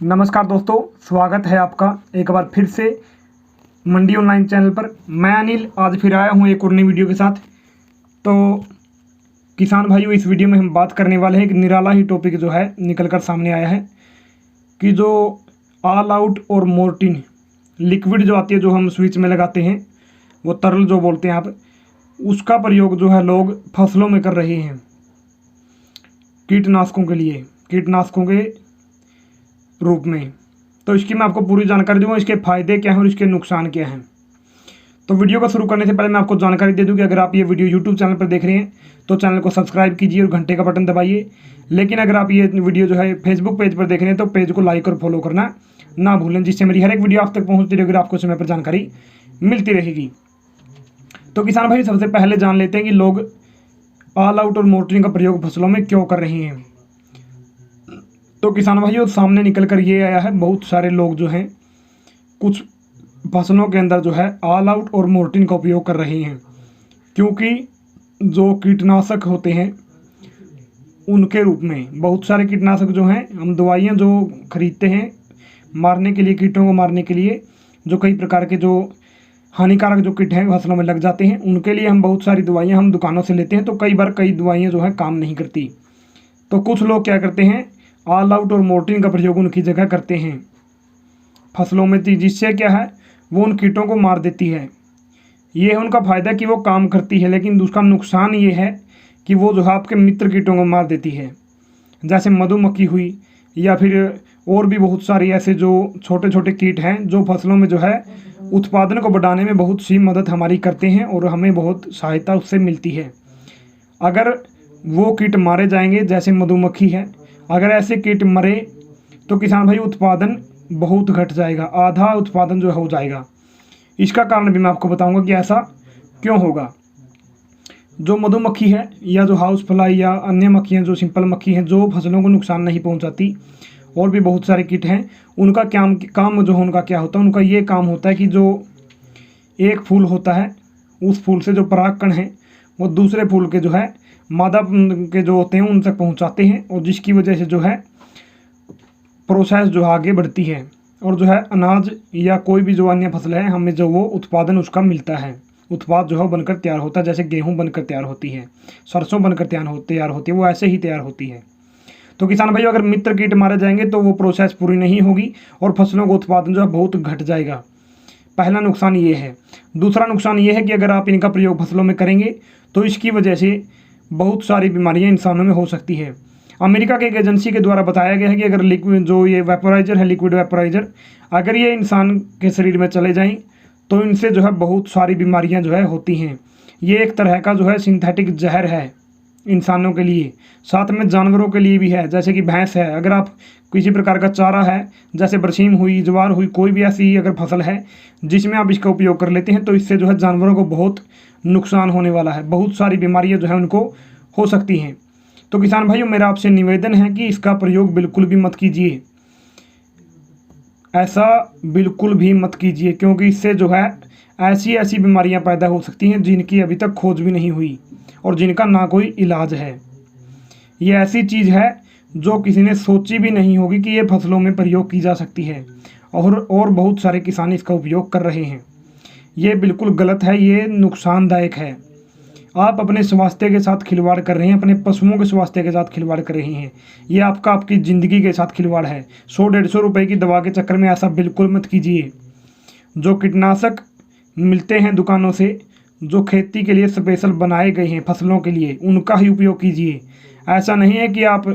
नमस्कार दोस्तों, स्वागत है आपका एक बार फिर से मंडी ऑनलाइन चैनल पर। मैं अनिल आज फिर आया हूँ एक और नई वीडियो के साथ। तो किसान भाइयों, इस वीडियो में हम बात करने वाले हैं एक निराला ही टॉपिक जो है निकल कर सामने आया है कि जो ऑल आउट और मोर्टीन लिक्विड जो आती है, जो हम स्विच में लगाते हैं, वो तरल जो बोलते हैं आप, उसका प्रयोग जो है लोग फसलों में कर रहे हैं कीटनाशकों के लिए, कीटनाशकों के रूप में। तो इसकी मैं आपको पूरी जानकारी दूंगा, इसके फ़ायदे क्या हैं और इसके नुकसान क्या हैं। तो वीडियो को शुरू करने से पहले मैं आपको जानकारी दे दूं कि अगर आप ये वीडियो यूट्यूब चैनल पर देख रहे हैं तो चैनल को सब्सक्राइब कीजिए और घंटे का बटन दबाइए। लेकिन अगर आप ये वीडियो जो है फेसबुक पेज पर देख रहे हैं तो पेज को लाइक और फॉलो करना ना भूलें, जिससे मेरी हर एक वीडियो आप तक पहुँचती रहेगी और आपको समय पर जानकारी मिलती रहेगी। तो किसान भाई, सबसे पहले जान लेते हैं कि लोग ऑल आउट और मोर्टीन का प्रयोग फसलों में क्यों कर रहे हैं। तो किसान भाइयों, सामने निकल कर ये आया है, बहुत सारे लोग जो हैं कुछ फसलों के अंदर जो है ऑल आउट और मोर्टीन का उपयोग कर रहे हैं, क्योंकि जो कीटनाशक होते हैं उनके रूप में बहुत सारे कीटनाशक जो हैं, हम दवाइयाँ जो खरीदते हैं मारने के लिए, कीटों को मारने के लिए, जो कई प्रकार के जो हानिकारक जो कीट हैं फसलों में लग जाते हैं, उनके लिए हम बहुत सारी दवाइयाँ हम दुकानों से लेते हैं। तो कई बार कई दवाइयाँ जो है काम नहीं करती, तो कुछ लोग क्या करते हैं, ऑल आउट और मोर्टीन का प्रयोग उनकी जगह करते हैं फसलों में, जिससे क्या है वो उन कीटों को मार देती है। ये है उनका फ़ायदा कि वो काम करती है, लेकिन उसका नुकसान ये है कि वो जो है आपके मित्र कीटों को मार देती है, जैसे मधुमक्खी हुई या फिर और भी बहुत सारी ऐसे जो छोटे छोटे कीट हैं जो फसलों में जो है उत्पादन को बढ़ाने में बहुत सी मदद हमारी करते हैं और हमें बहुत सहायता उससे मिलती है। अगर वो कीट मारे जाएंगे, जैसे मधुमक्खी है, अगर ऐसे कीट मरे तो किसान भाई उत्पादन बहुत घट जाएगा, आधा उत्पादन जो हो जाएगा। इसका कारण भी मैं आपको बताऊंगा कि ऐसा क्यों होगा। जो मधुमक्खी है या जो हाउस फ्लाई या अन्य मक्खियाँ, जो सिंपल मक्खी हैं, जो फसलों को नुकसान नहीं पहुंचाती, और भी बहुत सारे कीट हैं, उनका काम जो है उनका क्या होता है, उनका ये काम होता है कि जो एक फूल होता है उस फूल से जो परागकण है वो दूसरे फूल के जो है मादा के जो होते हैं उन तक पहुंचाते हैं, और जिसकी वजह से जो है प्रोसेस जो आगे बढ़ती है और जो है अनाज या कोई भी जो अन्य फसल है हमें जो वो उत्पादन उसका मिलता है, उत्पाद जो है बनकर तैयार होता है। जैसे गेहूं बनकर तैयार होती है, सरसों बनकर तैयार होती है, वो ऐसे ही तैयार होती है। तो किसान भाइयों, अगर मित्र कीट मारे जाएंगे तो वो प्रोसेस पूरी नहीं होगी और फसलों का उत्पादन जो है बहुत घट जाएगा। पहला नुकसान ये है। दूसरा नुकसान ये है कि अगर आप इनका प्रयोग फसलों में करेंगे तो इसकी वजह से बहुत सारी बीमारियां इंसानों में हो सकती है। अमेरिका के एक एजेंसी के द्वारा बताया गया है कि अगर लिक्विड जो ये वेपोराइजर है, लिक्विड वेपोराइजर, अगर ये इंसान के शरीर में चले जाएं तो इनसे जो है बहुत सारी बीमारियां जो है होती हैं। ये एक तरह का जो है सिंथेटिक जहर है इंसानों के लिए, साथ में जानवरों के लिए भी है। जैसे कि भैंस है, अगर आप किसी प्रकार का चारा है, जैसे बरसीम हुई, ज्वार हुई, कोई भी ऐसी अगर फसल है जिसमें आप इसका उपयोग कर लेते हैं तो इससे जो है जानवरों को बहुत नुकसान होने वाला है, बहुत सारी बीमारियां जो है उनको हो सकती हैं। तो किसान भाइयों, मेरा आपसे निवेदन है कि इसका प्रयोग बिल्कुल भी मत कीजिए, ऐसा बिल्कुल भी मत कीजिए, क्योंकि इससे जो है ऐसी ऐसी बीमारियां पैदा हो सकती हैं जिनकी अभी तक खोज भी नहीं हुई और जिनका ना कोई इलाज है। ये ऐसी चीज़ है जो किसी ने सोची भी नहीं होगी कि ये फसलों में प्रयोग की जा सकती है, और बहुत सारे किसान इसका उपयोग कर रहे हैं। ये बिल्कुल गलत है, ये नुकसानदायक है। आप अपने स्वास्थ्य के साथ खिलवाड़ कर रहे हैं, अपने पशुओं के स्वास्थ्य के साथ खिलवाड़ कर रहे हैं। ये आपकी ज़िंदगी के साथ खिलवाड़ है। 100-150 रुपए की दवा के चक्कर में ऐसा बिल्कुल मत कीजिए। जो कीटनाशक मिलते हैं दुकानों से, जो खेती के लिए स्पेशल बनाए गए हैं फसलों के लिए, उनका ही उपयोग कीजिए। ऐसा नहीं है कि आप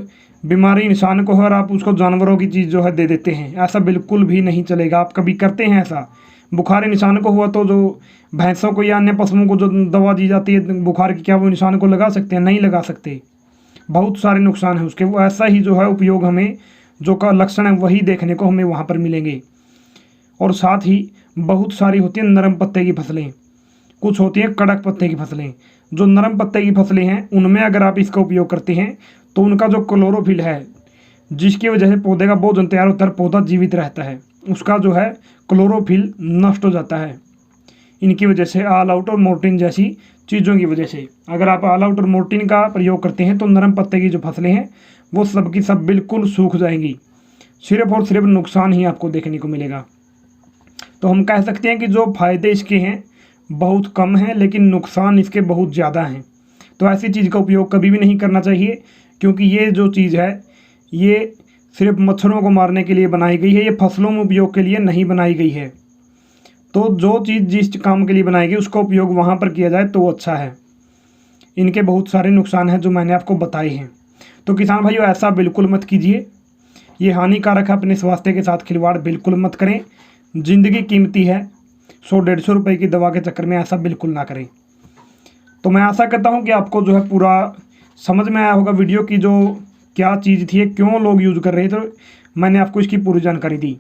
बीमारी इंसान को है और आप उसको जानवरों की चीज़ जो है दे देते हैं, ऐसा बिल्कुल भी नहीं चलेगा। आप कभी करते हैं ऐसा? बुखार इंसान को हुआ तो जो भैंसों को या अन्य पशुओं को जो दवा दी जाती है बुखार की, क्या वो इंसान को लगा सकते हैं? नहीं लगा सकते। बहुत सारे नुकसान हैं उसके। वो ऐसा ही जो है उपयोग हमें जो का लक्षण है वही देखने को हमें वहाँ पर मिलेंगे। और साथ ही बहुत सारी होती हैं नरम पत्ते की फसलें, कुछ होती हैं कड़क पत्ते की फसलें। जो नरम पत्ते की फसलें हैं उनमें अगर आप इसका उपयोग करते हैं तो उनका जो क्लोरोफिल है, जिसकी वजह से पौधे का भोजन तैयार होता है, पौधा जीवित रहता है, उसका जो है क्लोरोफिल नष्ट हो जाता है इनकी वजह से, ऑल आउट और मोर्टीन जैसी चीज़ों की वजह से। अगर आप ऑल आउट और मोर्टीन का प्रयोग करते हैं तो नरम पत्ते की जो फसलें हैं वो सब की सब बिल्कुल सूख जाएंगी, सिर्फ और सिर्फ नुकसान ही आपको देखने को मिलेगा। तो हम कह सकते हैं कि जो फ़ायदे इसके हैं बहुत कम हैं, लेकिन नुकसान इसके बहुत ज़्यादा हैं। तो ऐसी चीज़ का उपयोग कभी भी नहीं करना चाहिए, क्योंकि ये जो चीज़ है ये सिर्फ मच्छरों को मारने के लिए बनाई गई है, ये फसलों में उपयोग के लिए नहीं बनाई गई है। तो जो चीज़ जिस काम के लिए बनाई गई उसका उपयोग वहाँ पर किया जाए तो अच्छा है। इनके बहुत सारे नुकसान हैं जो मैंने आपको बताए हैं। तो किसान भाइयों, ऐसा बिल्कुल मत कीजिए, ये हानिकारक है। अपने स्वास्थ्य के साथ खिलवाड़ बिल्कुल मत करें। ज़िंदगी कीमती है, 100-150 रुपये की दवा के चक्कर में ऐसा बिल्कुल ना करें। तो मैं आशा करता हूँ कि आपको जो है पूरा समझ में आया होगा वीडियो की जो क्या चीज़ थी, क्यों लोग यूज़ कर रहे थे। तो मैंने आपको इसकी पूरी जानकारी दी।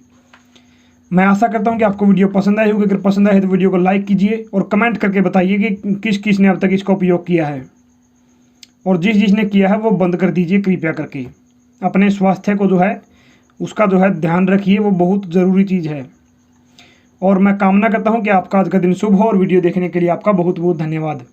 मैं आशा करता हूँ कि आपको वीडियो पसंद आई होगी। अगर पसंद आए तो वीडियो को लाइक कीजिए और कमेंट करके बताइए कि किस किस ने अब तक इसका उपयोग किया है, और जिसने किया है वो बंद कर दीजिए कृपया करके। अपने स्वास्थ्य को जो है उसका जो है ध्यान रखिए, वो बहुत ज़रूरी चीज़ है। और मैं कामना करता हूँ कि आपका आज का दिन शुभ हो, और वीडियो देखने के लिए आपका बहुत बहुत धन्यवाद।